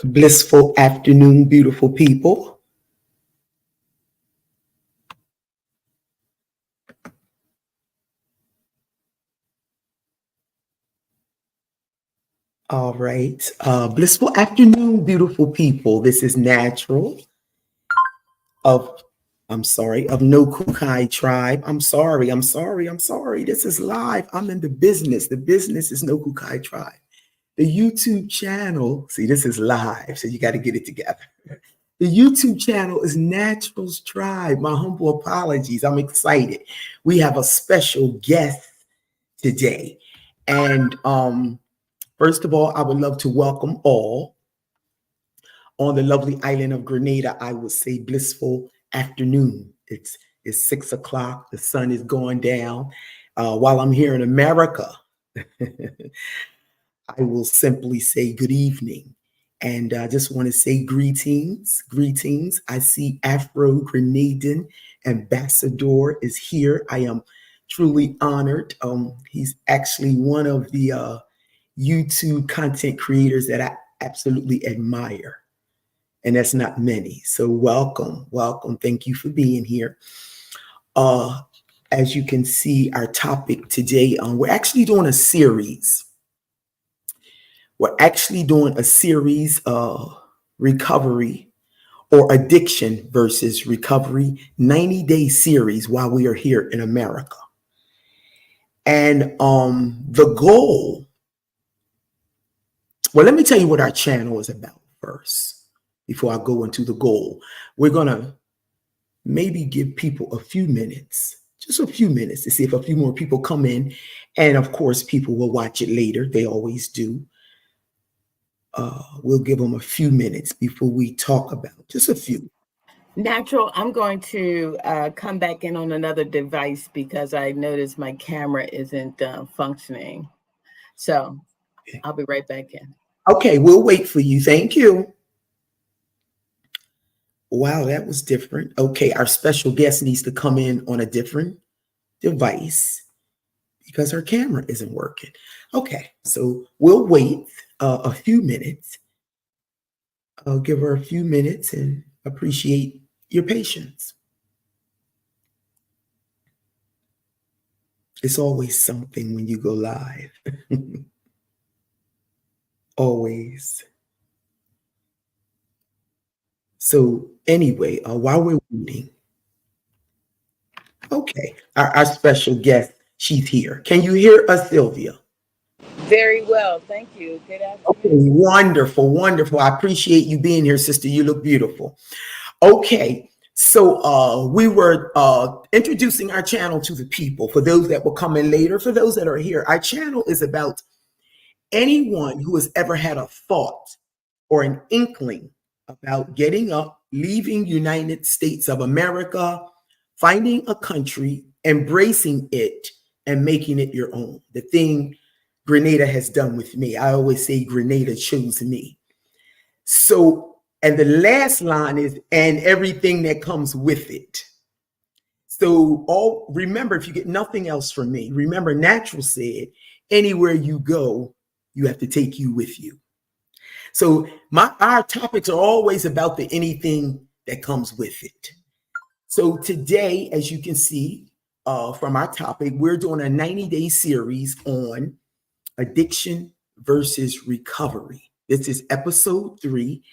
Blissful afternoon, beautiful people. All right. Blissful afternoon, beautiful people. This is Natural of, of No Kukai Tribe. I'm sorry. This is live. I'm in the business. The business is No Kukai Tribe. The YouTube channel, see, this is live, so you got to get it together. The YouTube channel is Natural's Tribe. My humble apologies. I'm excited. We have a special guest today. And first of all, I would love to welcome all on the lovely island of Grenada. I would say blissful afternoon. It's 6 o'clock. The sun is going down. While I'm here in America, I will simply say good evening. And I just want to say greetings. I see Afro Grenadan Ambassador is here. I am truly honored. He's actually one of the YouTube content creators that I absolutely admire. And that's not many. So welcome. Thank you for being here. As you can see, our topic today, we're actually doing a series. Recovery or addiction versus recovery, 90-day series while we are here in America. And the goal, well, let me tell you what our channel is about first, before I go into the goal. We're going to maybe give people a few minutes, just a few minutes, to see if a few more people come in. And of course, people will watch it later. They always do. We'll give them a few minutes before we talk about, just a few. Natural, I'm going to come back in on another device because I noticed my camera isn't functioning. So I'll be right back in. Okay, we'll wait for you. Thank you. Wow, that was different. Okay, our special guest needs to come in on a different device because her camera isn't working. Okay, so we'll wait a few minutes. I'll give her a few minutes and appreciate your patience. It's always something when you go live. Always. So anyway, while we're waiting, okay, our special guest, she's here. Can you hear us, Sylvia? Very well, thank you. Good afternoon. Okay, wonderful. I appreciate you being here, sister. You look beautiful. Okay, so we were introducing our channel to the people. For those that will come in later, for those that are here, our channel is about anyone who has ever had a thought or an inkling about getting up, leaving United States of America, finding a country, embracing it, and making it your own. The thing Grenada has done with me. I always say Grenada chose me. So, and the last line is, and everything that comes with it. So remember, if you get nothing else from me, remember Natural said, anywhere you go, you have to take you with you. So our topics are always about the anything that comes with it. So today, as you can see from our topic, we're doing a 90-day series on addiction versus recovery. This is episode 3.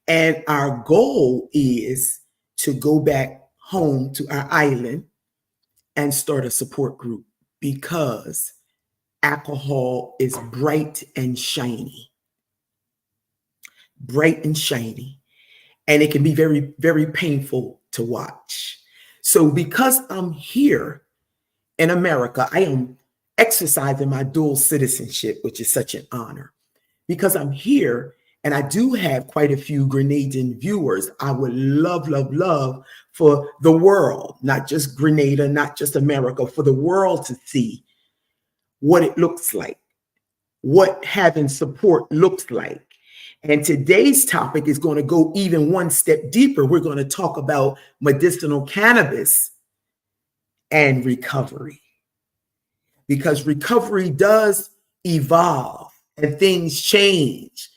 And our goal is to go back home to our island and start a support group because alcohol is bright and shiny. And it can be very, very painful to watch. So because I'm here in America, I am exercising my dual citizenship, which is such an honor. Because I'm here and I do have quite a few Grenadian viewers, I would love for the world, not just Grenada, not just America, for the world to see what it looks like, what having support looks like. And today's topic is going to go even one step deeper. We're going to talk about medicinal cannabis and recovery. Because recovery does evolve and things change.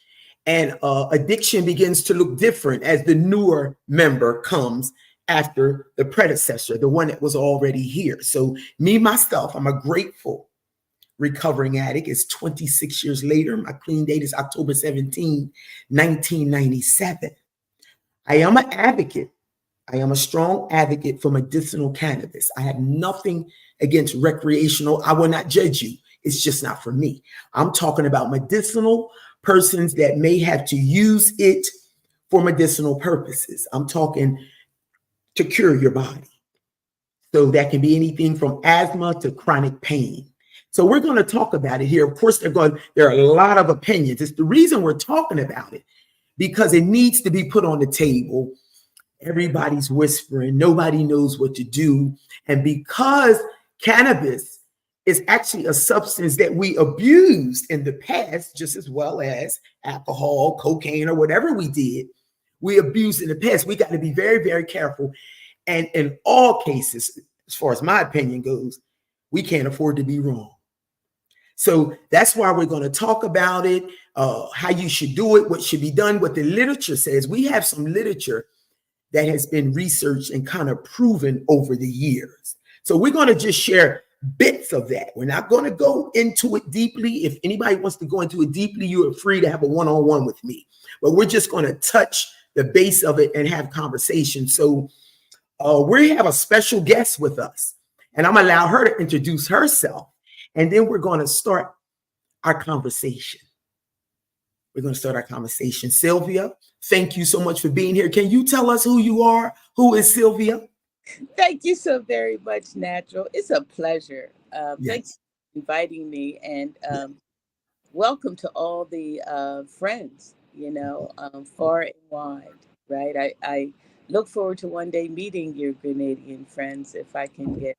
And addiction begins to look different as the newer member comes after the predecessor, the one that was already here. So me, myself, I'm a grateful recovering addict. It's 26 years later. My clean date is October 17, 1997. I am an advocate. I am a strong advocate for medicinal cannabis. I have nothing against recreational. I will not judge you. It's just not for me. I'm talking about medicinal persons that may have to use it for medicinal purposes. I'm talking to cure your body. So that can be anything from asthma to chronic pain. So we're going to talk about it here. Of course, there are a lot of opinions. It's the reason we're talking about it, because it needs to be put on the table. Everybody's whispering. Nobody knows what to do. And because cannabis is actually a substance that we abused in the past, just as well as alcohol, cocaine, or whatever we did, we abused in the past. We got to be very, very careful. And in all cases, as far as my opinion goes, we can't afford to be wrong. So that's why we're going to talk about it, how you should do it, what should be done, what the literature says. We have some literature that has been researched and kind of proven over the years. So we're going to just share bits of that. We're not going to go into it deeply. If anybody wants to go into it deeply, you are free to have a one-on-one with me. But we're just going to touch the base of it and have conversation. So we have a special guest with us, and I'm going to allow her to introduce herself. And then we're going to start our conversation. We're going to start our conversation. Sylvia, thank you so much for being here. Can you tell us who you are? Who is Sylvia? Thank you so very much, Natural. It's a pleasure. Yes. Thanks for inviting me, and welcome to all the friends, far and wide, right? I look forward to one day meeting your Grenadian friends if I can get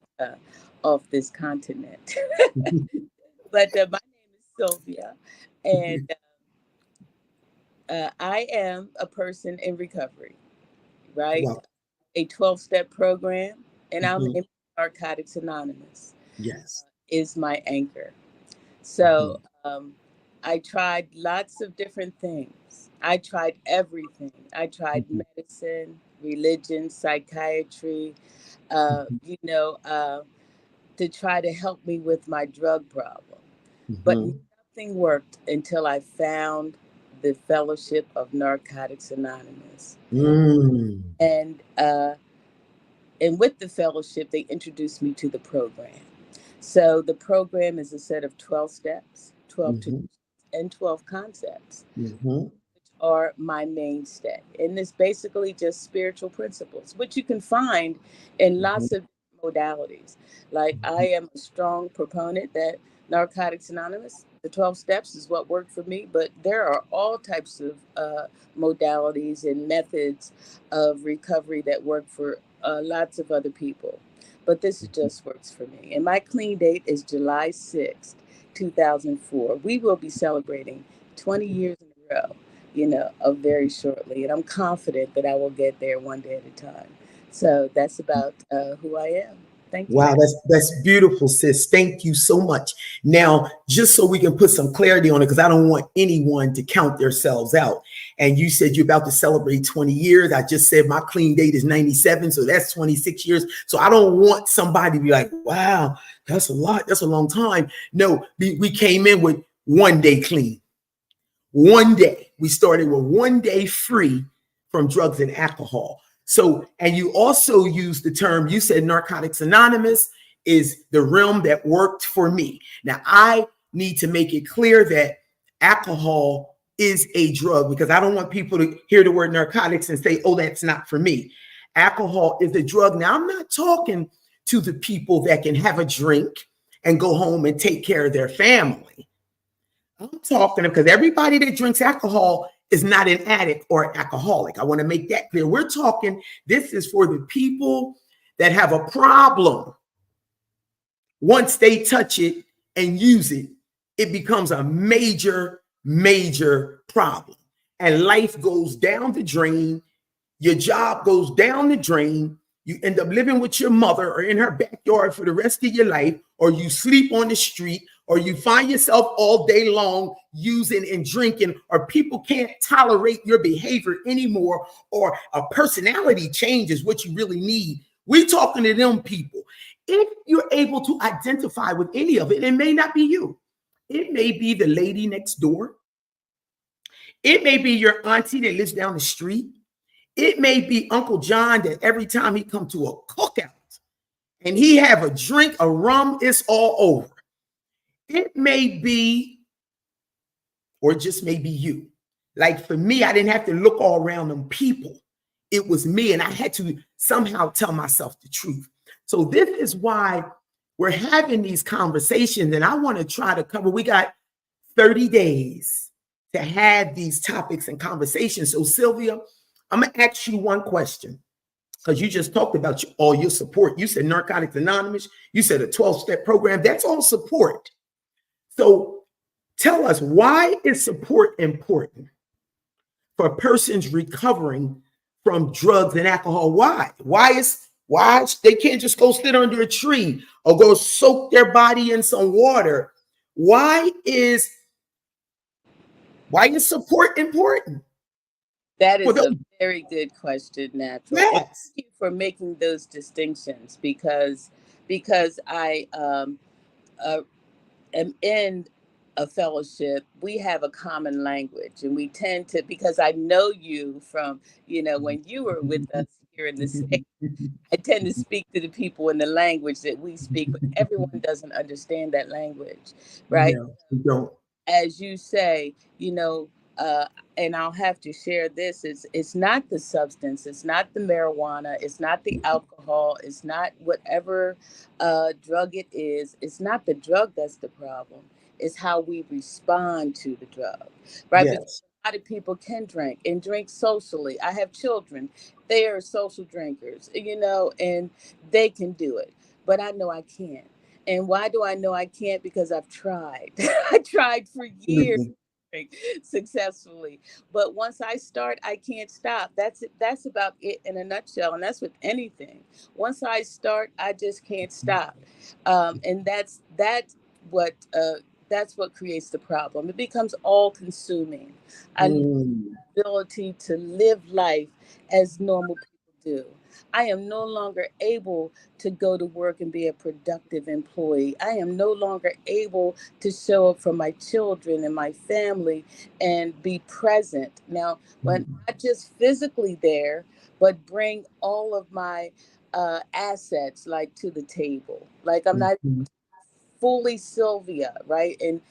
off this continent. But my name is Sylvia, and I am a person in recovery, right? Wow. A 12-step program, and I'm in Narcotics Anonymous. Yes. Is my anchor. So I tried lots of different things. I tried everything. I tried medicine, religion, psychiatry, to try to help me with my drug problem. But nothing worked until I found the Fellowship of Narcotics Anonymous. And with the fellowship, they introduced me to the program. So the program is a set of 12 steps, 12 tools, and 12 concepts, which are my mainstay. And it's basically just spiritual principles, which you can find in lots of modalities. Like I am a strong proponent that Narcotics Anonymous, the 12 steps is what worked for me, but there are all types of modalities and methods of recovery that work for lots of other people. But this just works for me. And my clean date is July 6th, 2004. We will be celebrating 20 years in a row, very shortly. And I'm confident that I will get there one day at a time. So that's about who I am. Thank you. Wow, that's beautiful, sis. Thank you so much. Now, just so we can put some clarity on it, because I don't want anyone to count themselves out. And you said you're about to celebrate 20 years. I just said my clean date is 97, so that's 26 years. So I don't want somebody to be like, wow, that's a lot. That's a long time. No, we came in with 1 day clean. 1 day. We started with 1 day free from drugs and alcohol. So, and you also used the term, you said Narcotics Anonymous is the realm that worked for me. Now, I need to make it clear that alcohol is a drug, because I don't want people to hear the word narcotics and say, oh, that's not for me. Alcohol is a drug. Now, I'm not talking to the people that can have a drink and go home and take care of their family. I'm talking because everybody that drinks alcohol is not an addict or an alcoholic. I want to make that clear. We're talking, this is for the people that have a problem. Once they touch it and use it, it becomes a major, major problem. And life goes down the drain. Your job goes down the drain. You end up living with your mother or in her backyard for the rest of your life, or you sleep on the street, or you find yourself all day long using and drinking, or people can't tolerate your behavior anymore, or a personality change is what you really need. We're talking to them people. If you're able to identify with any of it, it may not be you. It may be the lady next door. It may be your auntie that lives down the street. It may be Uncle John that every time he come to a cookout and he have a drink, a rum, it's all over. It may be, or just maybe you. Like for me, I didn't have to look all around them people. It was me, and I had to somehow tell myself the truth. So this is why we're having these conversations, and I want to try to cover. We got 30 days to have these topics and conversations. So Sylvia, I'm going to ask you one question, because you just talked about all your support. You said Narcotics Anonymous. You said a 12-step program. That's all support. So tell us, why is support important for persons recovering from drugs and alcohol? Why? Why they can't just go sit under a tree or go soak their body in some water? Why is support important? That is a very good question, Natural. Yes. Thank you for making those distinctions, because I am in a fellowship. We have a common language, and we tend to, because I know you from, when you were with us here in the States, I tend to speak to the people in the language that we speak, but everyone doesn't understand that language, right? No, we don't. As you say, and I'll have to share this, it's not the substance, it's not the marijuana, it's not the alcohol, it's not whatever drug it is. It's not the drug that's the problem. It's how we respond to the drug, right? Yes. Because a lot of people can drink and drink socially. I have children, they are social drinkers, and they can do it, but I know I can't. And why do I know I can't? Because I've tried. I tried for years successfully, but once I start, I can't stop. That's it. That's about it in a nutshell, and that's with anything. Once I start, I just can't stop, and what that's what creates the problem. It becomes all consuming. I lose the ability to live life as normal people do. I am no longer able to go to work and be a productive employee. I am no longer able to show up for my children and my family and be present. Now, when not just physically there, but bring all of my assets like to the table. Like I'm not fully Sylvia, right? And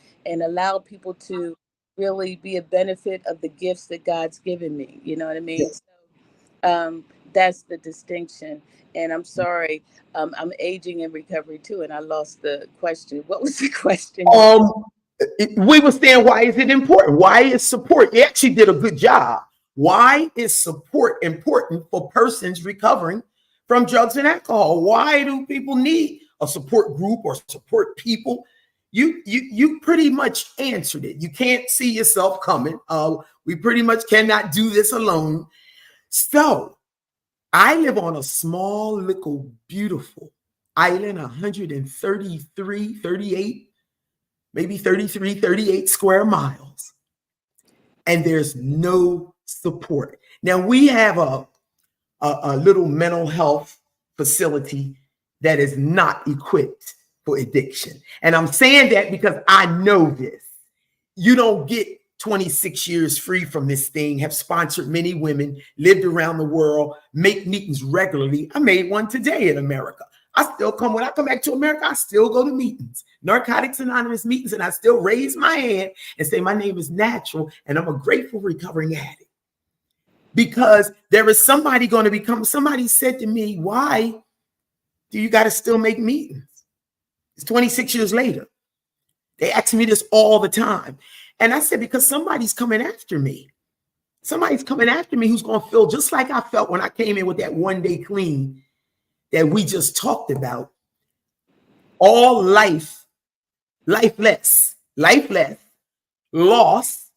allow people to really be a benefit of the gifts that God's given me. You know what I mean? Yes. So, that's the distinction. And I'm sorry, I'm aging in recovery too, and I lost the question. What was the question? We were saying, why is it important? Why is support? You actually did a good job. Why is support important for persons recovering from drugs and alcohol? Why do people need a support group or support people? You pretty much answered it. You can't see yourself coming. We pretty much cannot do this alone. So I live on a small, little, beautiful island, 38 square miles. And there's no support. Now we have a little mental health facility that is not equipped for addiction. And I'm saying that because I know this. You don't get 26 years free from this thing, have sponsored many women, lived around the world, make meetings regularly. I made one today in America. When I come back to America, I still go to meetings, Narcotics Anonymous meetings, and I still raise my hand and say, my name is Natural, and I'm a grateful recovering addict. Because there is somebody going to become, somebody said to me, why do you got to still make meetings? It's 26 years later. They ask me this all the time. And I said, because somebody's coming after me. Somebody's coming after me who's going to feel just like I felt when I came in with that one day clean that we just talked about. All lifeless, lost,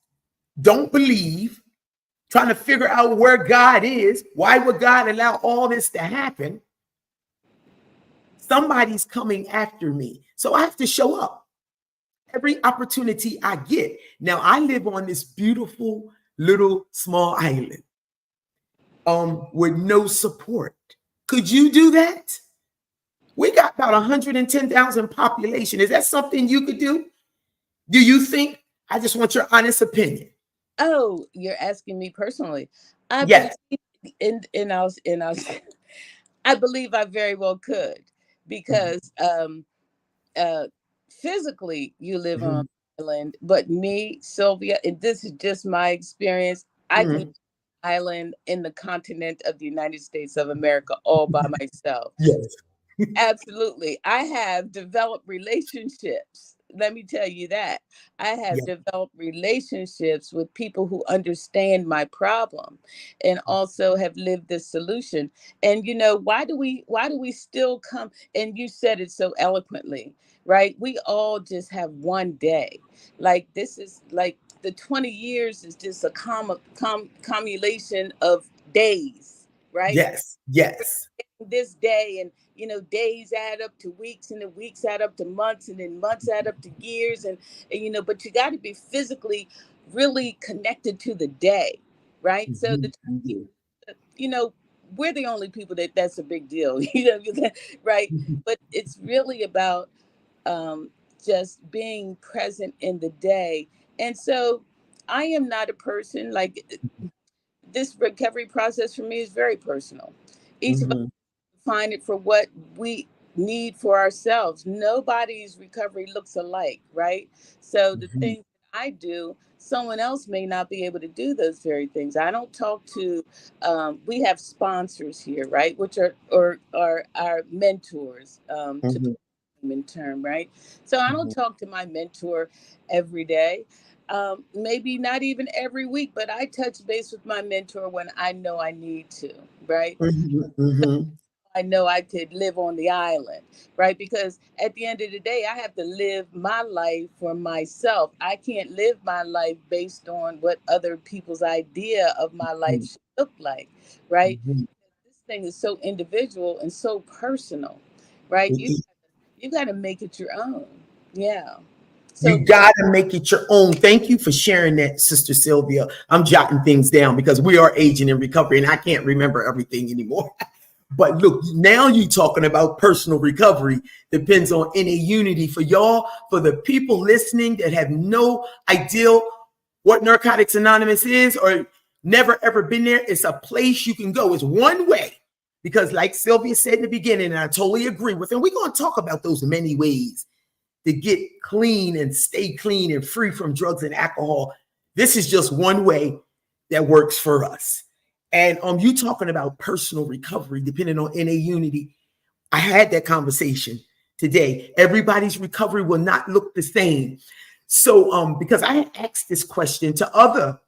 don't believe, trying to figure out where God is. Why would God allow all this to happen? Somebody's coming after me. So I have to show up. every opportunity I get. Now, I live on this beautiful little small island with no support. Could you do that? We got about 110,000 population. Is that something you could do? Do you think? I just want your honest opinion. Oh, you're asking me personally. I Yes. believe I believe I very well could, because physically you live on island, but me, Sylvia, and this is just my experience. I can live on an island in the continent of the United States of America all by myself. Yes. Absolutely. I have developed relationships. Let me tell you that. I have developed relationships with people who understand my problem and also have lived this solution. And why do we still come, and you said it so eloquently, right? We all just have one day. Like, this is like the 20 years is just a cumulation of days, right? Yes. Yes. This day, and days add up to weeks, and the weeks add up to months, and then months add up to years, and but you got to be physically really connected to the day, right? So we're the only people that's a big deal, right? But it's really about just being present in the day. And so I am not a person like this. Recovery process for me is very personal. Each of us find it for what we need for ourselves. Nobody's recovery looks alike, right? So the things I do, someone else may not be able to do those very things. I don't talk to, we have sponsors here, right? Which are our mentors, to the human term, right? So I don't talk to my mentor every day. Maybe not even every week, but I touch base with my mentor when I know I need to, right? I know I could live on the island, right? Because at the end of the day, I have to live my life for myself. I can't live my life based on what other people's idea of my life should look like, right? This thing is so individual and so personal, right? You got to make it your own. Yeah. So You got to make it your own. Thank you for sharing that, Sister Sylvia. I'm jotting things down because we are aging in recovery and I can't remember everything anymore. But look, now you're talking about personal recovery depends on NA Unity. For y'all, for the people listening that have no idea what Narcotics Anonymous is or never ever been there, it's a place you can go. It's one way. Because like Sylvia said in the beginning, and I totally agree with her, and we're going to talk about those many ways to get clean and stay clean and free from drugs and alcohol. This is just one way that works for us. And you talking about personal recovery, depending on NA Unity. I had that conversation today. Everybody's recovery will not look the same. So because I had asked this question to other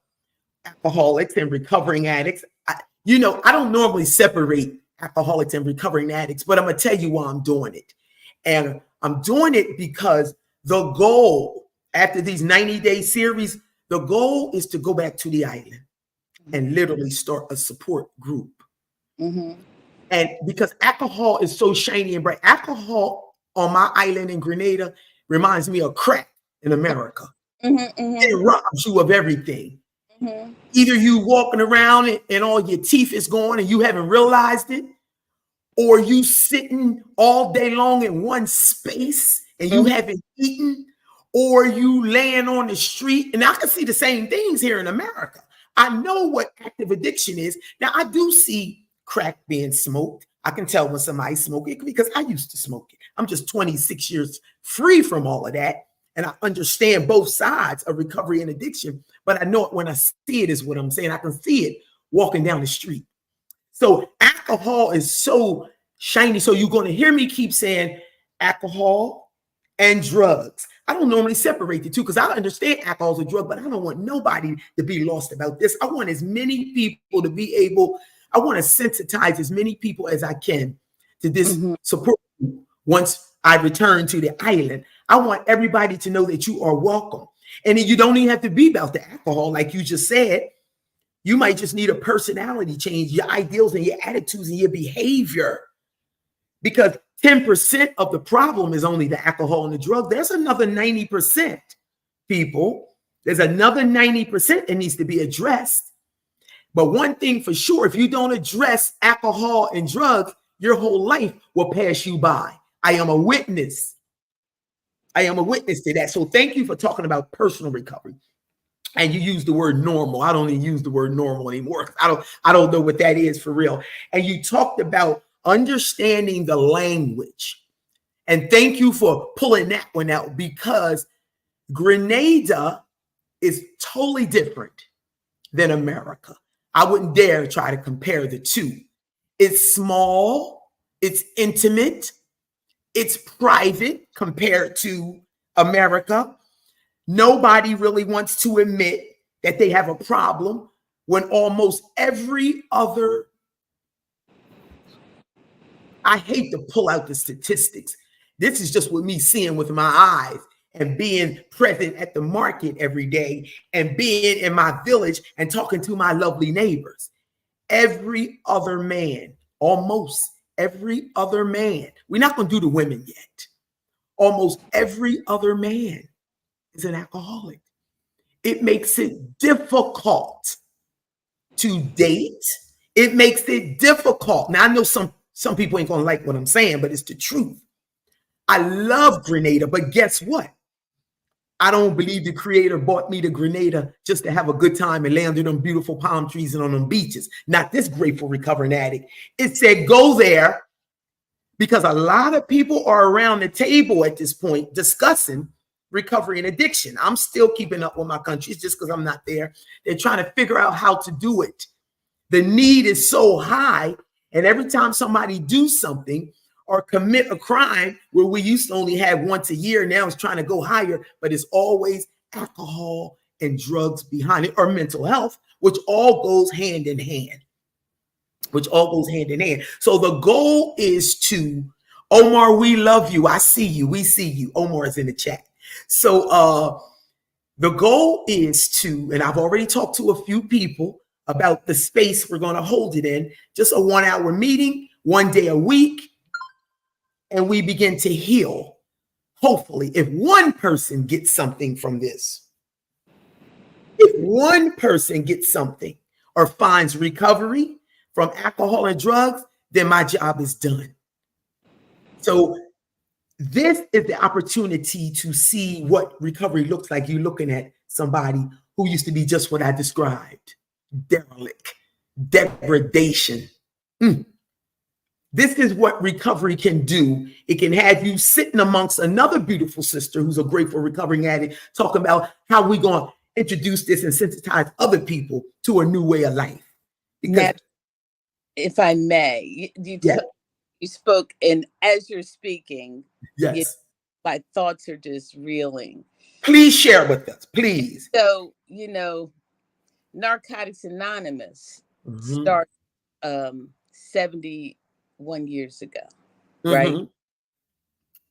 alcoholics and recovering addicts, I don't normally separate alcoholics and recovering addicts, but I'm going to tell you why I'm doing it. And I'm doing it because the goal after these 90-day series, the goal is to go back to the island and literally start a support group. And because alcohol is so shiny and bright, alcohol on my island in Grenada reminds me of crack in America. It robs you of everything. Either you walking around and all your teeth is gone and you haven't realized it, or you sitting all day long in one space and you haven't eaten, or you laying on the street. And I can see the same things here in America. I know what active addiction is. Now, I do see crack being smoked. I can tell when somebody's smoking it because I used to smoke it. I'm just 26 years free from all of that. And I understand both sides of recovery and addiction, but I know it when I see it is what I'm saying. I can see it walking down the street. So alcohol is so shiny. So you're going to hear me keep saying alcohol and drugs. I don't normally separate the two because I understand alcohol is a drug, but I don't want nobody to be lost about this. I want as many people to be able, I want to sensitize as many people as I can to this support once I return to the island. I want everybody to know that you are welcome. And then you don't even have to be about the alcohol, like you just said. You might just need a personality change, your ideals and your attitudes and your behavior. because 10% of the problem is only the alcohol and the drug. There's another 90%, people. There's another 90% that needs to be addressed. But one thing for sure, if you don't address alcohol and drugs, your whole life will pass you by. I am a witness. I am a witness to that. So thank you for talking about personal recovery. And you use the word normal. I don't even use the word normal anymore. I don't know what that is for real. And you talked about understanding the language. And thank you for pulling that one out, because Grenada is totally different than America. I wouldn't dare try to compare the two. It's small, it's intimate, it's private compared to America. Nobody really wants to admit that they have a problem when almost every other, I hate to pull out the statistics. This is just with me seeing with my eyes and being present at the market every day and being in my village and talking to my lovely neighbors. Every other man, almost every other man, we're not going to do the women yet. Almost every other man is an alcoholic. It makes it difficult to date. It makes it difficult. Now, I know some people ain't going to like what I'm saying, but it's the truth. I love Grenada, but guess what? I don't believe the creator bought me to Grenada just to have a good time and lay under them beautiful palm trees and on them beaches. Not this grateful recovering addict. It said, go there, because a lot of people are around the table at this point discussing recovery and addiction. I'm still keeping up with my countries just because I'm not there. They're trying to figure out how to do it. The need is so high. And every time somebody do something or commit a crime, where we used to only have once a year, now it's trying to go higher, but it's always alcohol and drugs behind it, or mental health, which all goes hand in hand. So the goal is to, Omar, we love you. I see you. We see you. Omar is in the chat. So the goal is to, and I've already talked to a few people about the space we're going to hold it in, just a 1-hour meeting, 1 day a week, and we begin to heal. Hopefully, if one person gets something from this, if one person gets something or finds recovery from alcohol and drugs, then my job is done. So this is the opportunity to see what recovery looks like. You're looking at somebody who used to be just what I described: derelict, degradation. This is what recovery can do. It can have you sitting amongst another beautiful sister who's a grateful recovering addict, talking about how we're going to introduce this and sensitize other people to a new way of life. Because, now, if I may, you spoke, and as you're speaking, yes, my thoughts are just reeling. Please share with us, please. So, Narcotics Anonymous started 71 years ago, right?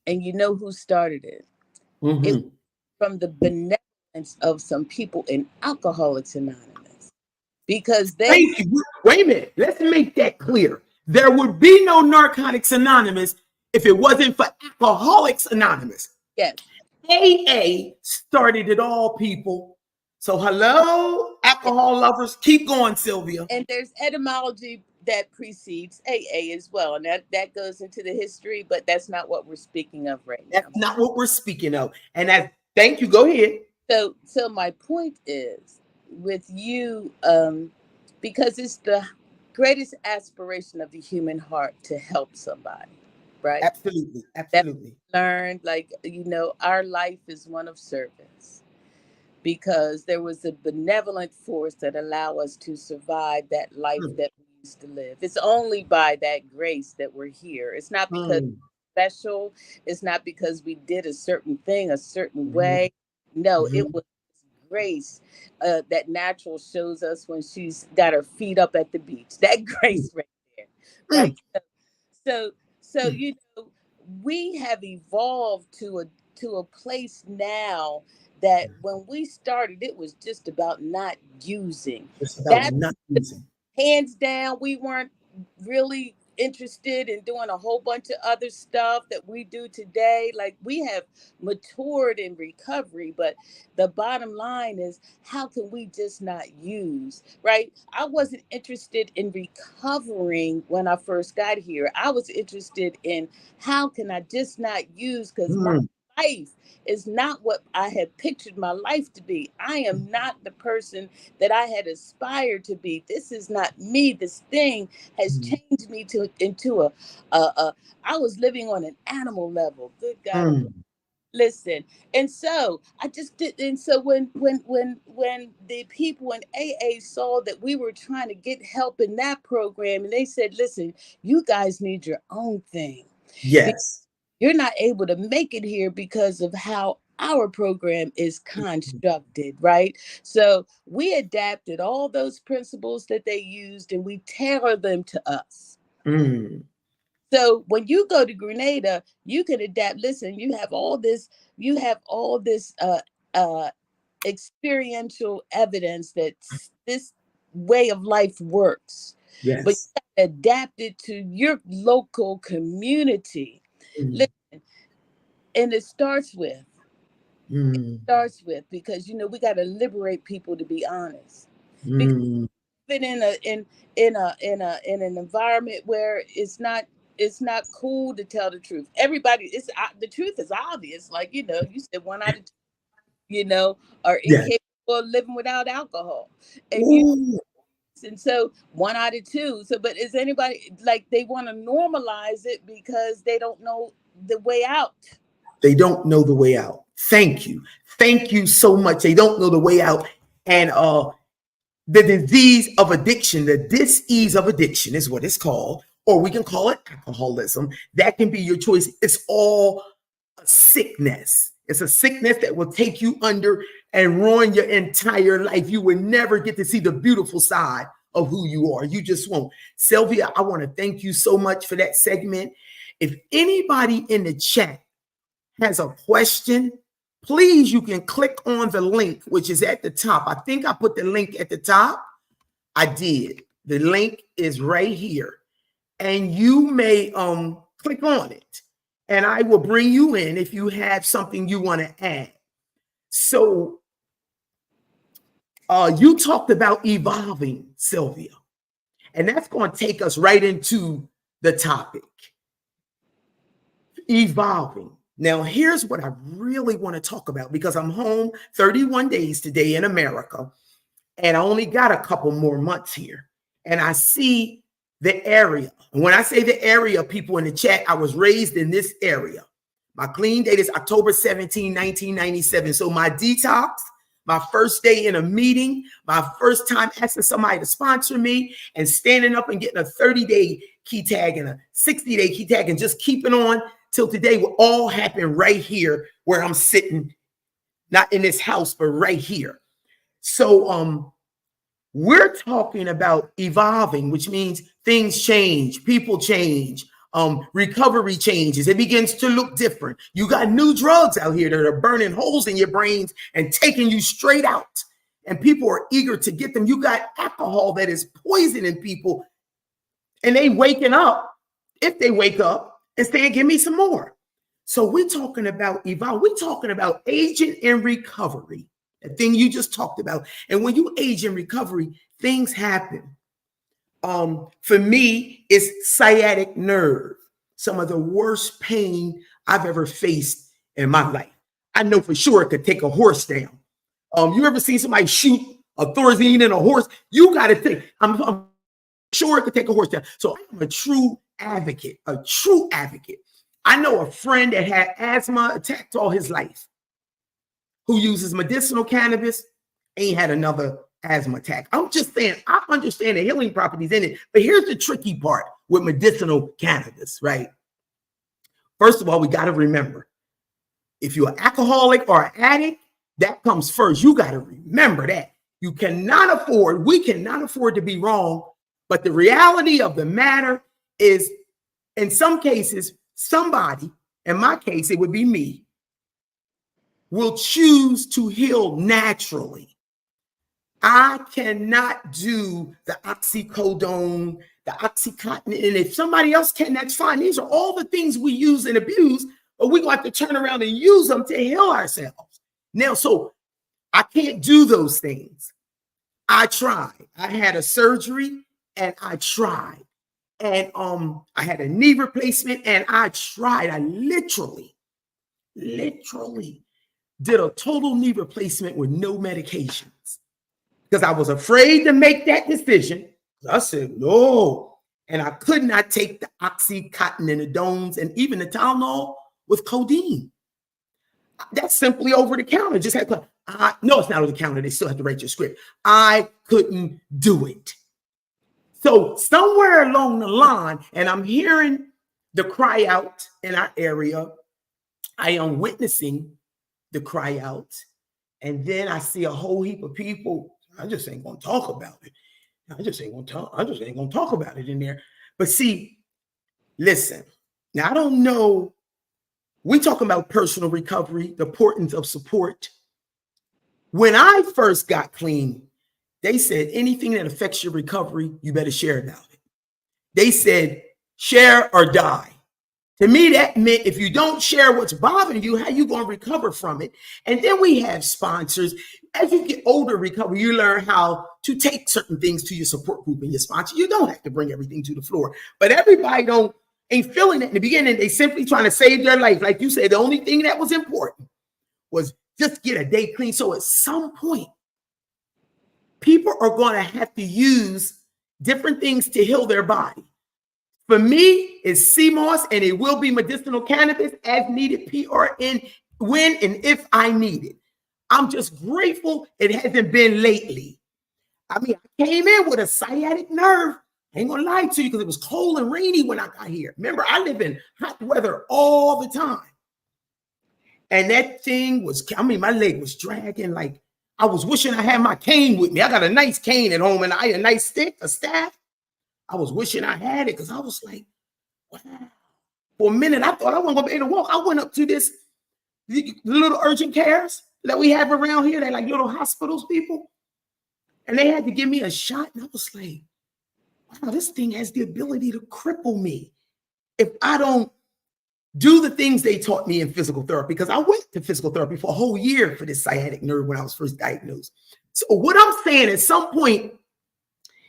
And you know who started it? It was from the benevolence of some people in Alcoholics Anonymous, because they wait a minute. Let's make that clear. There would be no Narcotics Anonymous if it wasn't for Alcoholics Anonymous. Yes. AA started it all, people. So hello, alcohol lovers. Keep going, Sylvia. And there's etymology that precedes AA as well. And that goes into the history, but that's not what we're speaking of right now. That's not what we're speaking of. And thank you. Go ahead. So my point is with you, because it's the greatest aspiration of the human heart to help somebody, right? Absolutely. Learned, our life is one of service, because there was a benevolent force that allowed us to survive that life that we used to live. It's only by that grace that we're here. It's not because we're special. It's not because we did a certain thing a certain way. No, it was grace that Natural shows us when she's got her feet up at the beach. That grace right there, right? So we have evolved to a place now that when we started, it was just about not using. Just about not using. Hands down, we weren't really interested in doing a whole bunch of other stuff that we do today. Like, we have matured in recovery, but the bottom line is, how can we just not use, right? I wasn't interested in recovering when I first got here. I was interested in, how can I just not use, because my life is not what I had pictured my life to be. I am not the person that I had aspired to be. This is not me. This thing has changed me into a I was living on an animal level. Good God. Listen. And so I just did. And so when the people in AA saw that we were trying to get help in that program, and they said, listen, you guys need your own thing. Yes. You're not able to make it here because of how our program is constructed, right? So we adapted all those principles that they used, and we tailor them to us. So when you go to Grenada, you can adapt. Listen, you have all this experiential evidence that this way of life works. Yes. But you adapt it to your local community. Listen, and it starts with, because we got to liberate people, to be honest. Because in an environment where it's not cool to tell the truth. Everybody, the truth is obvious. Like, you said 1 out of 2, are incapable of living without alcohol, and so 1 out of 2. So, but is anybody, like, they want to normalize it because they don't know the way out. They don't know the way out. Thank you. Thank you so much. They don't know the way out. And the disease of addiction, the dis-ease of addiction is what it's called, or we can call it alcoholism. That can be your choice. It's all a sickness. It's a sickness that will take you under and ruin your entire life. You will never get to see the beautiful side of who you are. You just won't. Sylvia, I want to thank you so much for that segment. If anybody in the chat has a question, please, you can click on the link, which is at the top. I think I put the link at the top. I did. The link is right here. And you may click on it. And I will bring you in if you have something you want to add. So you talked about evolving, Sylvia. And that's going to take us right into the topic. Evolving. Now, here's what I really want to talk about, because I'm home 31 days today in America, and I only got a couple more months here. And I see the area. And when I say the area, people in the chat, I was raised in this area. My clean date is October 17, 1997. So my detox, my first day in a meeting, my first time asking somebody to sponsor me, and standing up and getting a 30-day key tag and a 60-day key tag and just keeping on till today will all happen right here where I'm sitting, not in this house, but right here. So we're talking about evolving, which means things change, people change, recovery changes. It begins to look different. You got new drugs out here that are burning holes in your brains and taking you straight out. And people are eager to get them. You got alcohol that is poisoning people, and they waking up, if they wake up, and saying, give me some more. So we're talking about evolve. We're talking about aging in recovery, the thing you just talked about. And when you age in recovery, things happen. For me, it's sciatic nerve, some of the worst pain I've ever faced in my life. I know for sure it could take a horse down. You ever seen somebody shoot a Thorazine in a horse? You got to think, I'm sure it could take a horse down. So I'm a true advocate, I know a friend that had asthma attacks all his life, who uses medicinal cannabis, ain't had another asthma attack. I'm just saying, I understand the healing properties in it, but here's the tricky part with medicinal cannabis, right? First of all, we got to remember, if you're an alcoholic or an addict, that comes first. You got to remember that. We cannot afford to be wrong. But the reality of the matter is, in some cases, somebody, in my case, it would be me, will choose to heal naturally. I cannot do the oxycodone, the Oxycontin. And if somebody else can, that's fine. These are all the things we use and abuse, but we're going to have to turn around and use them to heal ourselves. Now, so I can't do those things. I tried. I had a surgery and I tried. And I had a knee replacement and I tried. I literally did a total knee replacement with no medications because I was afraid to make that decision. I said, no. And I could not take the Oxycontin and the Dones and even the Tylenol with codeine. That's simply over the counter. Just had to, no, it's not over the counter. They still have to write your script. I couldn't do it. So somewhere along the line, and I'm hearing the cry out in our area, I am witnessing the cry out, and then I see a whole heap of people. I just ain't gonna talk about it. I just ain't gonna talk about it in there. But see, listen, now I don't know. We talking about personal recovery, the importance of support. When I first got clean, they said anything that affects your recovery, you better share about it. They said share or die. To me, that meant if you don't share what's bothering you, how you going to recover from it? And then we have sponsors. As you get older, recover, you learn how to take certain things to your support group and your sponsor. You don't have to bring everything to the floor. But everybody ain't feeling it in the beginning. They simply trying to save their life. Like you said, the only thing that was important was just get a day clean. So at some point, people are going to have to use different things to heal their body. For me, it's CMOS, and it will be medicinal cannabis as needed, PRN, when and if I need it. I'm just grateful it hasn't been lately. I mean, I came in with a sciatic nerve. I ain't gonna lie to you because it was cold and rainy when I got here. Remember, I live in hot weather all the time. And that thing was, my leg was dragging like I was wishing I had my cane with me. I got a nice cane at home and I had a nice stick, a staff. I was wishing I had it because I was like, wow. For a minute, I thought I wasn't going to be able to walk. I went up to the little urgent cares that we have around here. They're like little hospitals, people. And they had to give me a shot. And I was like, wow, this thing has the ability to cripple me if I don't do the things they taught me in physical therapy, because I went to physical therapy for a whole year for this sciatic nerve when I was first diagnosed. So what I'm saying, at some point,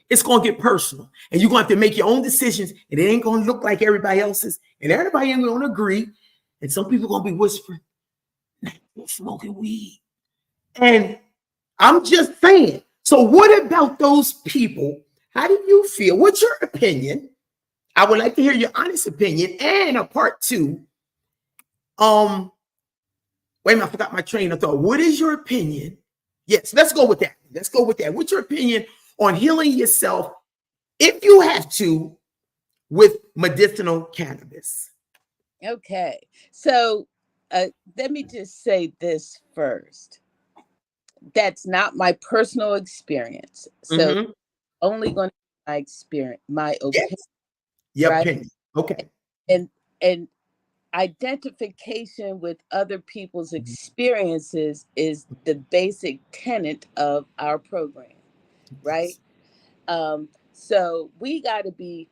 it's going to get personal and you're going to have to make your own decisions, and it ain't going to look like everybody else's, and everybody ain't going to agree. And some people are going to be whispering, you're smoking weed. And I'm just saying, so what about those people? How do you feel? What's your opinion? I would like to hear your honest opinion. And a part two, wait a minute, I forgot my train of thought. What is your opinion? Yes, let's go with that. What's your opinion on healing yourself, if you have to, with medicinal cannabis? Okay, so let me just say this first. That's not my personal experience. So only going to be my experience, my opinion. Yes. Your right? opinion. Okay. And identification with other people's experiences is the basic tenet of our program, right? So we got to be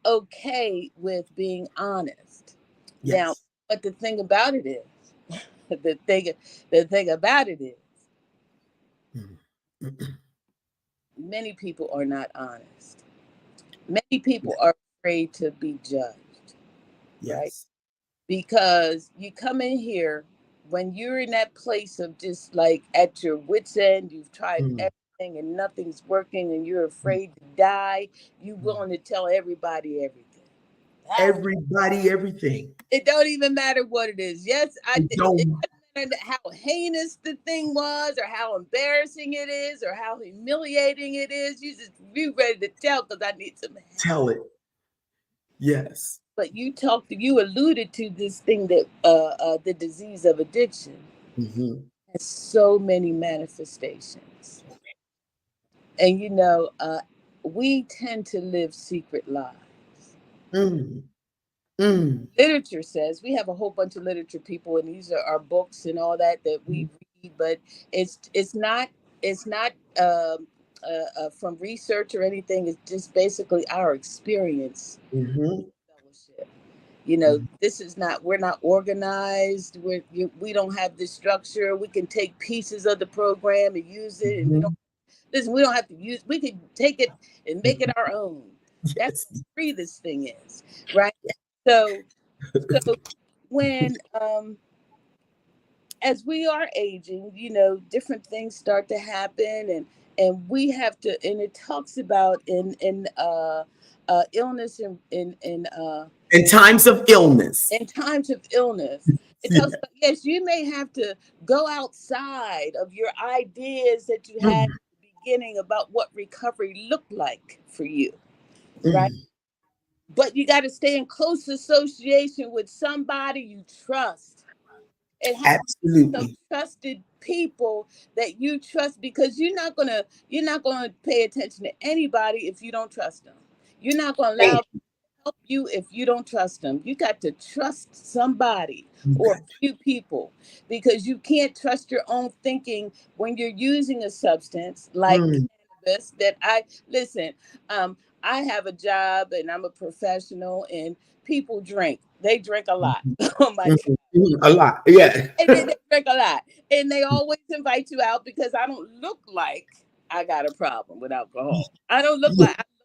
okay with being honest. Yes. Now, but the thing about it is, the thing about it is, many people are not honest. Many people are afraid to be judged, right? Because you come in here when you're in that place of just like at your wit's end, you've tried everything and nothing's working, and you're afraid to die. You willing to tell everybody everything. Everybody, everything. It don't even matter what it is. Yes, it doesn't matter how heinous the thing was, or how embarrassing it is, or how humiliating it is. You just be ready to tell because I need some help. Tell it. Yes. But you alluded to this thing that the disease of addiction has so many manifestations. And we tend to live secret lives. Literature says, we have a whole bunch of literature, people, and these are our books and all that we read, but it's not from research or anything. It's just basically our experience. Fellowship. You know, this is not, we're not organized. We don't have this structure. We can take pieces of the program and use it. And we don't have to use, we can take it and make it our own. That's how free this thing is, right? So when, as we are aging, you know, different things start to happen, and we have to, and it talks about in illness in times of illness. In times of illness, it talks about, yes, you may have to go outside of your ideas that you had at the beginning about what recovery looked like for you, right? But you got to stay in close association with somebody you trust. It has some trusted people that you trust, because you're not gonna pay attention to anybody if you don't trust them. You're not gonna allow them to help you if you don't trust them. You got to trust somebody or a few people, because you can't trust your own thinking when you're using a substance like cannabis. I have a job and I'm a professional, and people drink. They drink a lot on my job. A lot, yeah. And then they drink a lot. And they always invite you out because I don't look like I got a problem with alcohol. I look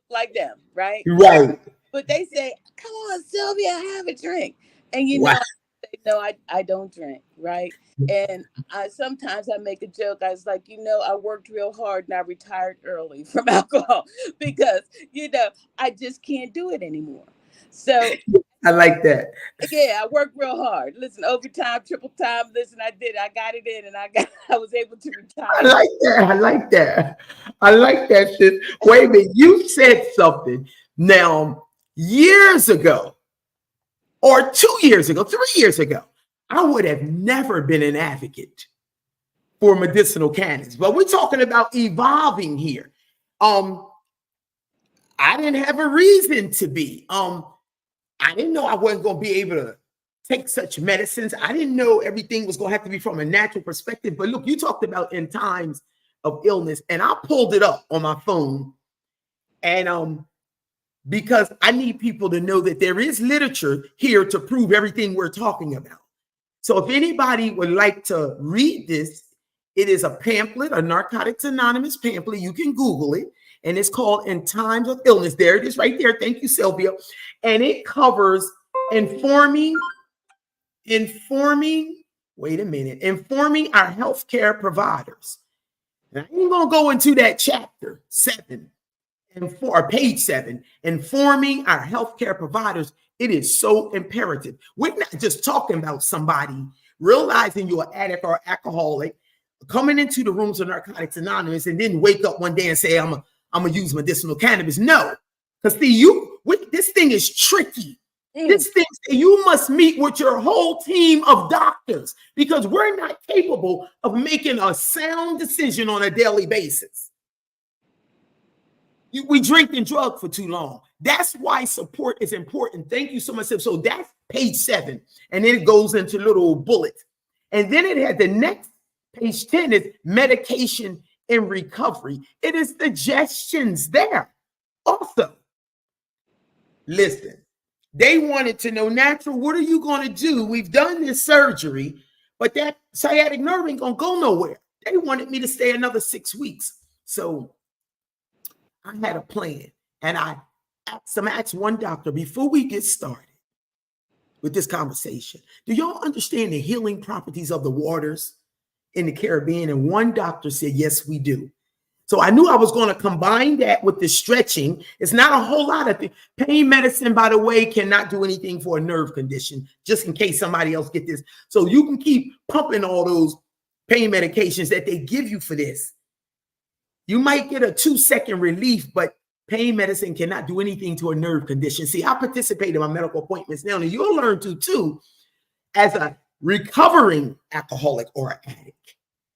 like them, right? Right. But they say, come on, Sylvia, have a drink. And you know, I say, no, I don't drink, right? And sometimes I make a joke. I was like, you know, I worked real hard and I retired early from alcohol because, you know, I just can't do it anymore. So I like that. Yeah, I worked real hard. Listen, overtime, triple time. Listen, I got it in, and I was able to retire. I like that, sis. Wait a minute, you said something now years ago, or 2 years ago, 3 years ago. I would have never been an advocate for medicinal cannabis, but we're talking about evolving here. I didn't have a reason to be. I didn't know I wasn't going to be able to take such medicines. I didn't know everything was going to have to be from a natural perspective. But look, you talked about in times of illness, and I pulled it up on my phone. And because I need people to know that there is literature here to prove everything we're talking about. So if anybody would like to read this, it is a pamphlet, a Narcotics Anonymous pamphlet. You can Google it. And it's called In Times of Illness. There it is right there. Thank you, Sylvia. And it covers informing our healthcare providers. Now, I ain't going to go into that chapter 7 or page 7, informing our healthcare providers. It is so imperative. We're not just talking about somebody realizing you're an addict or alcoholic, coming into the rooms of Narcotics Anonymous and then wake up one day and say, I'm going to use medicinal cannabis. No, because this thing is tricky. This thing, you must meet with your whole team of doctors, because we're not capable of making a sound decision on a daily basis. We drink and drug for too long. That's why support is important. Thank you so much. So that's page 7, and then it goes into little bullets. And then it had the next page 10 is medication in recovery. It is suggestions there. Also, listen, they wanted to know, natural, what are you going to do? We've done this surgery, but that sciatic nerve ain't going to go nowhere. They wanted me to stay another 6 weeks. So I had a plan, and I asked one doctor before we get started with this conversation, do y'all understand the healing properties of the waters in the Caribbean? And one doctor said, yes, we do. So I knew I was going to combine that with the stretching. It's not a whole lot of things. Pain medicine, by the way, cannot do anything for a nerve condition, just in case somebody else get this. So you can keep pumping all those pain medications that they give you for this. You might get a 2-second relief, but pain medicine cannot do anything to a nerve condition. See, I participate in my medical appointments now, and you'll learn to too, as a recovering alcoholic or an addict.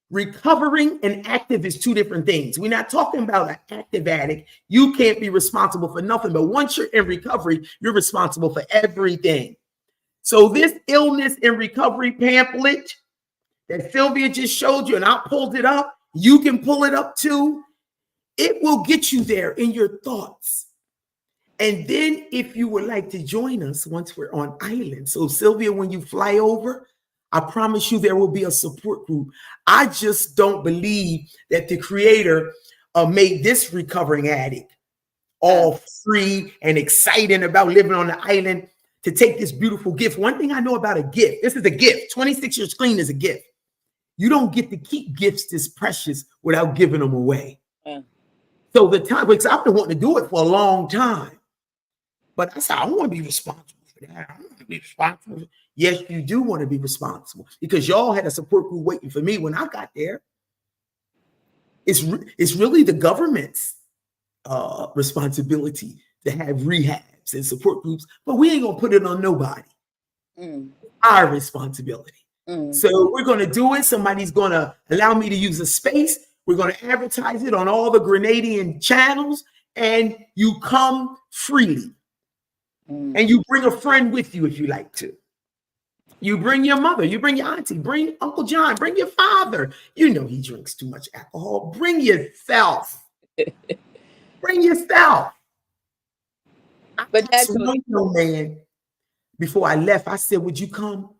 Recovering and active is 2 different things. We're not talking about an active addict. You can't be responsible for nothing, but once you're in recovery, you're responsible for everything. So this illness in recovery pamphlet that Sylvia just showed you, and I pulled it up, you can pull it up too. It will get you there in your thoughts. And then if you would like to join us once we're on island. So Sylvia, when you fly over, I promise you there will be a support group. I just don't believe that the creator made this recovering addict all free and exciting about living on the island to take this beautiful gift. One thing I know about a gift, this is a gift. 26 years clean is a gift. You don't get to keep gifts this precious without giving them away. So the time, because I've been wanting to do it for a long time. But I said, I don't want to be responsible for that. I don't want to be responsible. Yes, you do want to be responsible because y'all had a support group waiting for me when I got there. It's really the government's responsibility to have rehabs and support groups, but we ain't going to put it on nobody. Our responsibility. So we're going to do it. Somebody's going to allow me to use a space. We're going to advertise it on all the Grenadian channels, and you come freely. And you bring a friend with you if you like to. You bring your mother, you bring your auntie, bring Uncle John, bring your father. You know he drinks too much alcohol. Bring yourself. Bring yourself. But that's one young man. Before I left, I said, would you come?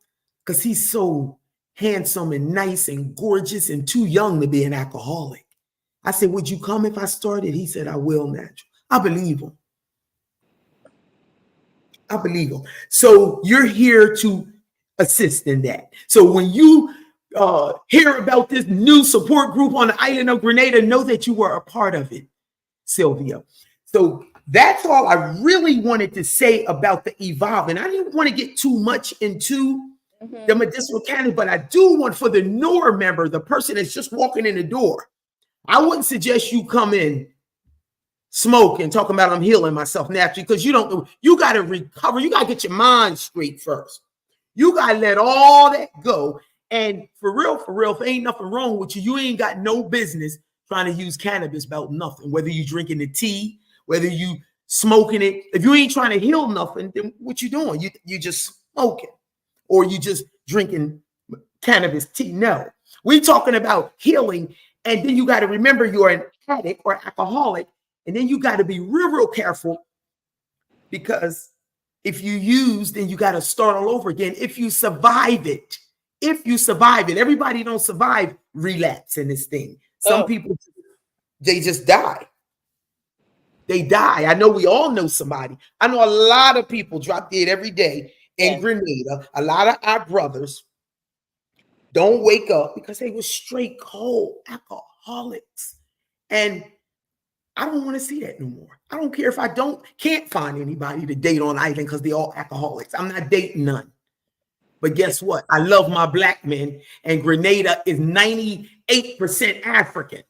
Because he's so handsome and nice and gorgeous and too young to be an alcoholic. I said, would you come if I started? He said, I will, Natural. I believe him. I believe him. So you're here to assist in that. So when you hear about this new support group on the island of Grenada, know that you were a part of it, Sylvia. So that's all I really wanted to say about the Evolve. And I didn't want to get too much into the medicinal cannabis, but I do want for the newer member, the person that's just walking in the door, I wouldn't suggest you come in smoking, talking about I'm healing myself naturally, because you don't know. You got to recover. You got to get your mind straight first. You got to let all that go. And for real, if ain't nothing wrong with you, you ain't got no business trying to use cannabis about nothing, whether you drinking the tea, whether you smoking it. If you ain't trying to heal nothing, then what you doing? You just smoking, or you just drinking cannabis tea. No, we talking about healing. And then you got to remember you're an addict or alcoholic. And then you got to be real careful, because if you use, then you got to start all over again. If you survive it, everybody don't survive relapse in this thing. Some people, they just die. They die. I know we all know somebody. I know a lot of people drop dead every day in Grenada. A lot of our brothers don't wake up because they were straight cold alcoholics. And I don't want to see that no more. I don't care if I can't find anybody to date on island because they're all alcoholics. I'm not dating none. But guess what? I love my black men, and Grenada is 98% African.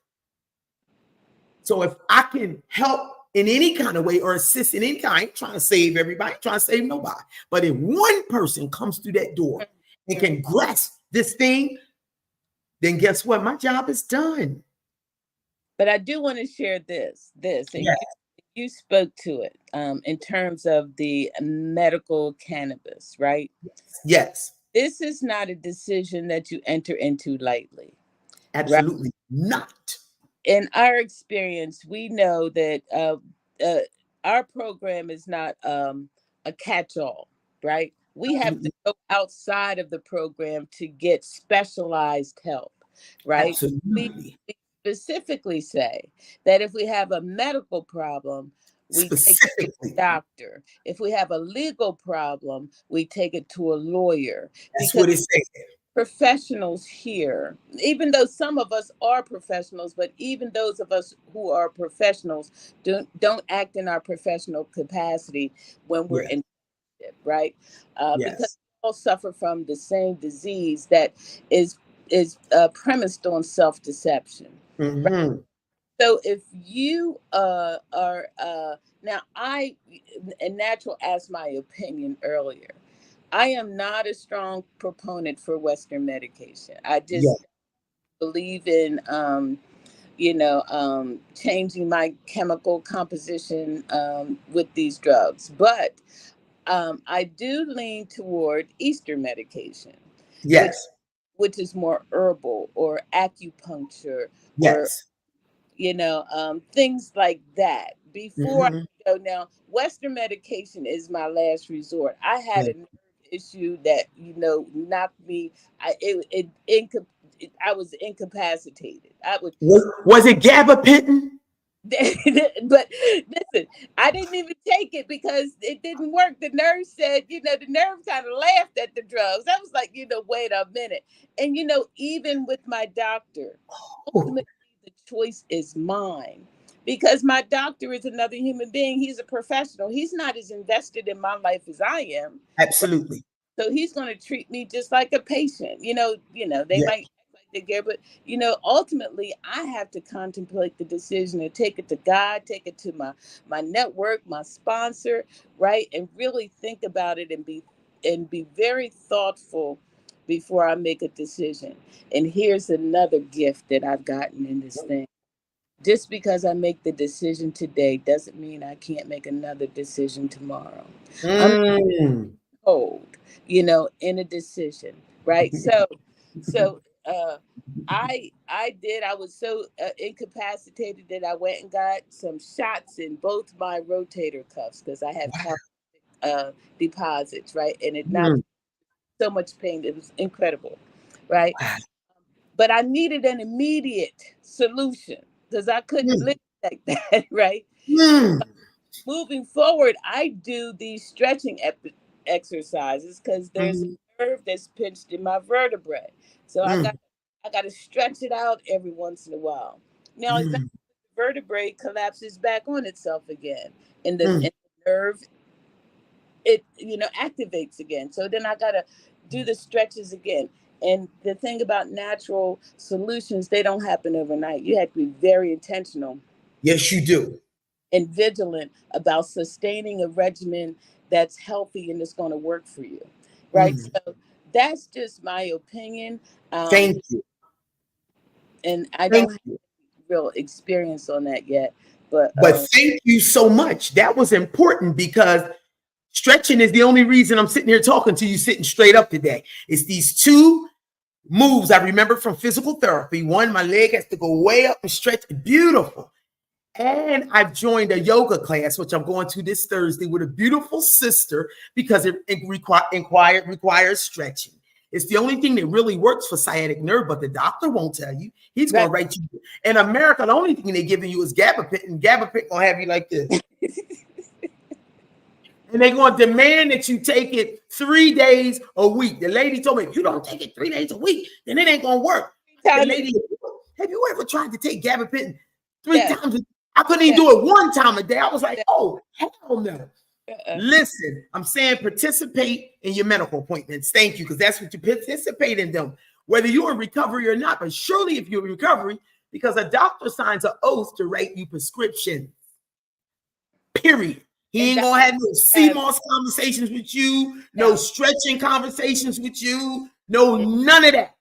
So if I can help in any kind of way or assist in any kind, I ain't trying to save everybody, trying to save nobody. But if one person comes through that door and can grasp this thing, then guess what? My job is done. But I do want to share this, and you spoke to it in terms of the medical cannabis, right? Yes. This is not a decision that you enter into lightly. Absolutely not. In our experience, we know that our program is not a catch-all, right? We have to go outside of the program to get specialized help, right? Absolutely. We specifically say that if we have a medical problem, we take it to a doctor. If we have a legal problem, we take it to a lawyer. That's what it says. Professionals here, even though some of us are professionals, but even those of us who are professionals don't act in our professional capacity when we're in it, right? Because we all suffer from the same disease that is premised on self-deception. Right? So if you are now, and Natural asked my opinion earlier. I am not a strong proponent for Western medication. I just believe in changing my chemical composition with these drugs, but I do lean toward Eastern medication. Yes. Which is more herbal or acupuncture. Yes. things like that. Before I Mhm. go now, Western medication is my last resort. I had Yeah. a nerve issue that, knocked me. I was incapacitated. I would Was it gabapentin? but listen, I didn't even take it because it didn't work. The nurse said, the nerve kind of laughed at the drugs. I was like, wait a minute. And even with my doctor, Oh, ultimately the choice is mine. Because my doctor is another human being. He's a professional. He's not as invested in my life as I am. absolutely. So he's going to treat me just like a patient. They Yeah. might act like they care, but ultimately I have to contemplate the decision and take it to God, take it to my network, my sponsor, right, and really think about it and be very thoughtful before I make a decision. And here's another gift that I've gotten in this thing. Just because I make the decision today doesn't mean I can't make another decision tomorrow. I'm Mm. old, in a decision, right? So I was so incapacitated that I went and got some shots in both my rotator cuffs because I have calcium deposits, right? And it knocked Mm. so much pain. It was incredible, right? Wow. But I needed an immediate solution because I couldn't Mm. live like that, right? Mm. Moving forward, I do these stretching exercises because there's a Mhm. nerve that's pinched in my vertebrae. So I got Mm. I got to stretch it out every once in a while. Now, eventually, Mm. the vertebrae collapses back on itself again, and Mm. the nerve activates again. So then I got to do the stretches again. And the thing about natural solutions, they don't happen overnight. You have to be very intentional Yes, you do. and vigilant about sustaining a regimen that's healthy and it's going to work for you, right? Mm. So that's just my opinion, Thank you. and I Thank don't have you. real experience on that yet, but But thank you so much. That was important because stretching is the only reason I'm sitting here talking to you, sitting straight up today. It's these two moves I remember from physical therapy. One, my leg has to go way up and stretch. Beautiful. And I've joined a yoga class, which I'm going to this Thursday with a beautiful sister because it requires stretching. It's the only thing that really works for sciatic nerve, but the doctor won't tell you. He's going right. to write you. In America, the only thing they're giving you is gabapentin, and gabapentin going to have you like this. And they're going to demand that you take it 3 days a week. The lady told me, if you don't take it 3 days a week, then it ain't going to work. The lady, have you ever tried to take gabapentin 3 Yeah, times? I couldn't even yeah, do it 1 time a day. I was like, yeah. oh, hell no. Listen, I'm saying participate in your medical appointments. Thank you, because that's what you participate in them, whether you're in recovery or not. But surely if you're in recovery, because a doctor signs an oath to write you prescriptions, period. He And ain't gonna have no have CMOS conversations with you, no no, stretching conversations with you, no none of that.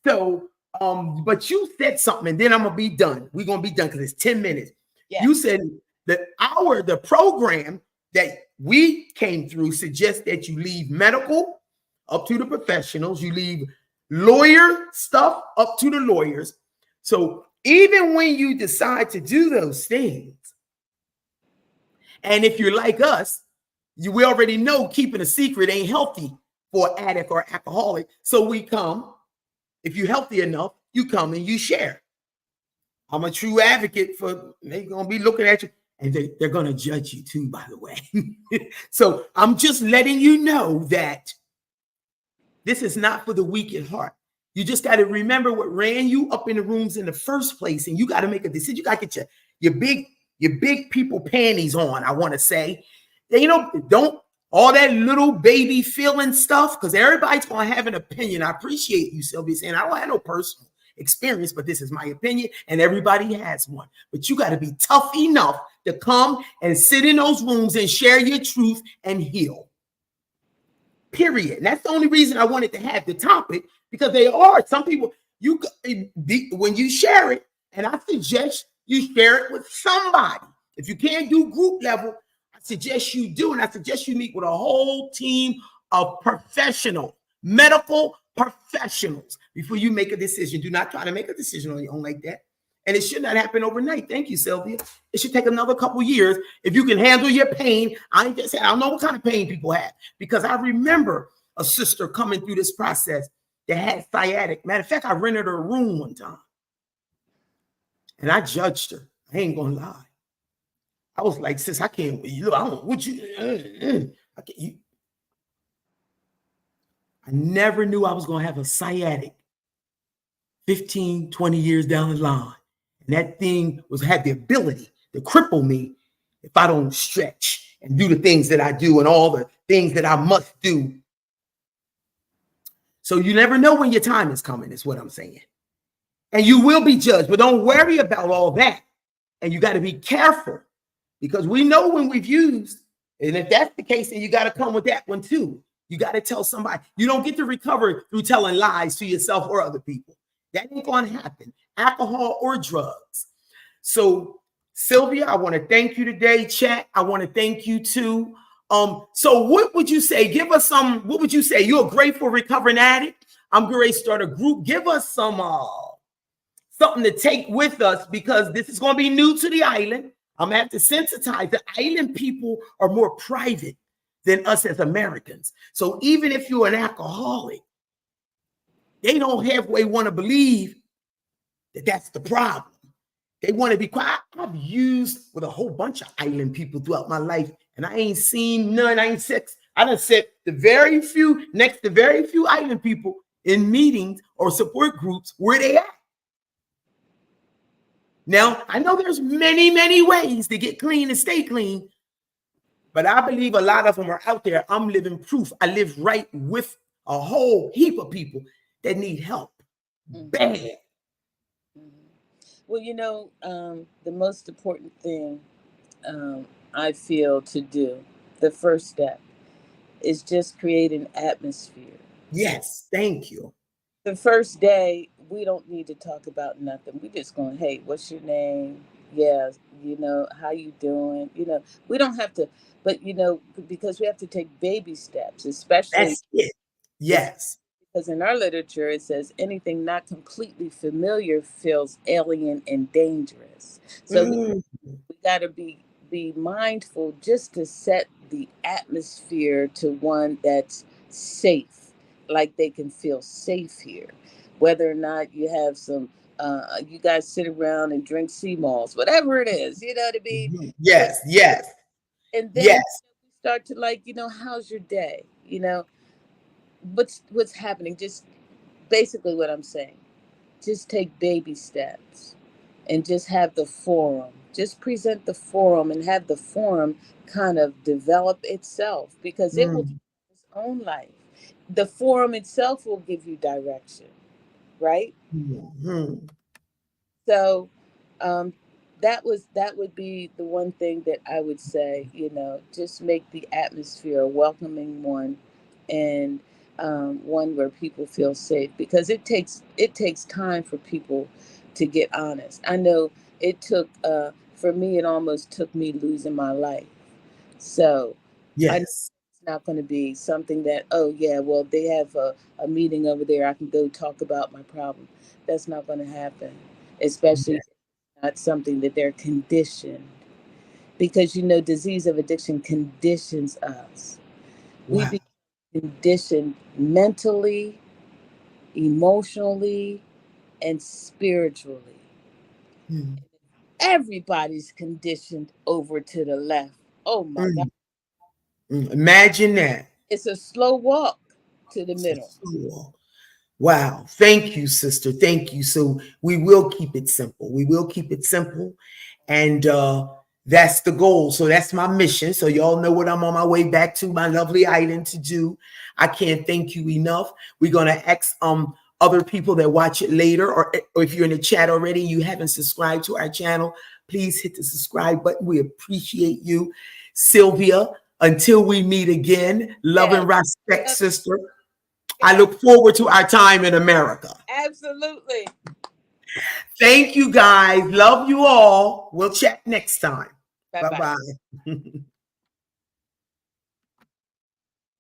So, but you said something, and then I'm gonna be done. We're gonna be done because it's 10 minutes. yeah, You said that the program that we came through suggests that you leave medical up to the professionals, you leave lawyer stuff up to the lawyers. So even when you decide to do those things, and if you're like us, we already know keeping a secret ain't healthy for an addict or alcoholic. So we come, if you're healthy enough, you come and you share. I'm a true advocate for, they're going to be looking at you and they're going to judge you too, by the way. So I'm just letting you know that this is not for the weak at heart. You just got to remember what ran you up in the rooms in the first place, and you got to make a decision. You got to get your big people panties on. I want to say, don't all that little baby feeling stuff, because everybody's gonna have an opinion. I appreciate you, Sylvia, saying I don't have no personal experience, but this is my opinion, and everybody has one. But you got to be tough enough to come and sit in those rooms and share your truth and heal. Period. And that's the only reason I wanted to have the topic, because they are some people, when you share it, and I suggest you share it with somebody. If you can't do group level, I suggest you do, and I suggest you meet with a whole team of medical professionals before you make a decision. Do not try to make a decision on your own like that. And it should not happen overnight. Thank you, Sylvia. It should take another couple years. If you can handle your pain, I ain't just saying, I don't know what kind of pain people have, because I remember a sister coming through this process that had sciatic. Matter of fact, I rented her a room one time and I judged her. I ain't gonna lie. I was like, sis, I can't, look, I don't, what you, I can't, you. I never knew I was gonna have a sciatic 15, 20 years down the line. And that thing had the ability to cripple me if I don't stretch and do the things that I do and all the things that I must do. So you never know when your time is coming, is what I'm saying. And you will be judged, but don't worry about all that. And you got to be careful, because we know when we've used, and if that's the case, then you got to come with that one too. You got to tell somebody. You don't get to recover through telling lies to yourself or other people. That ain't going to happen, alcohol or drugs. So, Sylvia, I want to thank you today. Chat, I want to thank you too. So what would you say? Give us some, what would you say? You're a grateful recovering addict. I'm going to start a group. Give us some something to take with us, because this is going to be new to the island. I'm going to have to sensitize. The island people are more private than us as Americans. So even if you're an alcoholic, they don't halfway want to believe that that's the problem. They want to be quiet. I've used with a whole bunch of island people throughout my life, and I ain't seen none. I ain't sex. I done sit next to very few island people in meetings or support groups where they at. Now, I know there's many, many ways to get clean and stay clean, but I believe a lot of them are out there. I'm living proof. I live right with a whole heap of people that need help. Bad. Well, the most important thing I feel to do, the first step, is just create an atmosphere. Yes, thank you. The first day, we don't need to talk about nothing. We just going, hey, what's your name? Yeah, how you doing? We don't have to, but because we have to take baby steps, especially. That's it. Yes. Because in our literature, it says anything not completely familiar feels alien and dangerous. So we got to be mindful just to set the atmosphere to one that's safe, like they can feel safe here. Whether or not you have some, you guys sit around and drink sea malls, whatever it is, you know what I mean? Yes, yes. And then we start to how's your day? What's happening? Just basically what I'm saying. Just take baby steps and just have the forum. Just present the forum and have the forum kind of develop itself, because it will do its own life. The forum itself will give you direction, right? So that would be the one thing that I would say, just make the atmosphere a welcoming one, and one where people feel safe, because it takes time for people to get honest. I know it took for me, it almost took me losing my life. So yes. I know it's not going to be something that, oh yeah, well, they have a meeting over there, I can go talk about my problem. That's not going to happen, especially not something that they're conditioned, because disease of addiction conditions us. Wow. We become conditioned mentally, emotionally, and spiritually. Everybody's conditioned over to the left. Oh my God. Imagine that. It's a slow walk to the middle. Wow. Thank you, sister. Thank you. So we will keep it simple. We will keep it simple. And that's the goal. So that's my mission. So y'all know what I'm on my way back to my lovely island to do. I can't thank you enough. We're going to ask other people that watch it later, or if you're in the chat already, you haven't subscribed to our channel, please hit the subscribe button. We appreciate you. Sylvia, until we meet again, love and respect, sister. I look forward to our time in America. Absolutely. Thank you, guys. Love you all. We'll chat next time. Bye-bye.